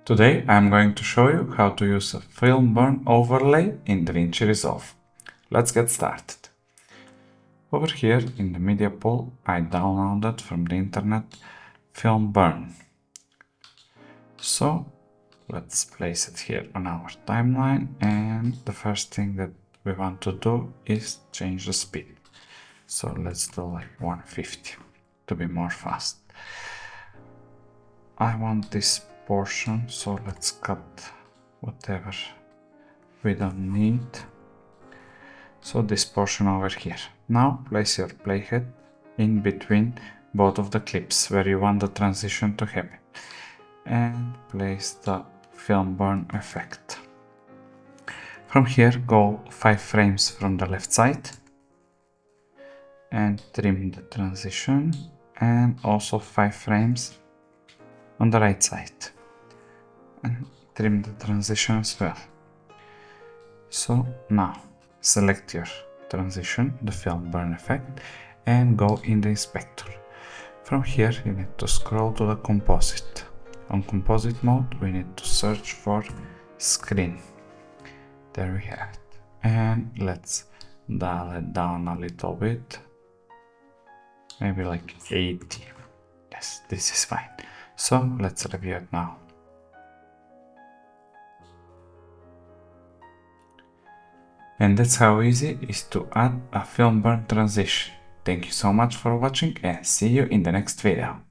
Today I'm going to show you how to use a film burn overlay in DaVinci Resolve. Let's get started. Over here in the media pool I downloaded from the internet film burn. So let's place it here on our timeline, and the first thing that we want to do is change the speed. So let's do like 150 to be more fast. I want this portion, so let's cut whatever we don't need. So this portion over here. Now place your playhead in between both of the clips where you want the transition to happen, and place the film burn effect. From here go 5 frames from the left side and trim the transition, and also 5 frames on the right side and trim the transition as well. So now select your transition, the film burn effect, and go in the inspector. From here you need to scroll to the composite. On composite mode we need to search for screen. There we have it. And let's dial it down a little bit, maybe like 80. Yes, this is fine. So let's review it now. And that's how easy it is to add a film burn transition. Thank you so much for watching, and see you in the next video.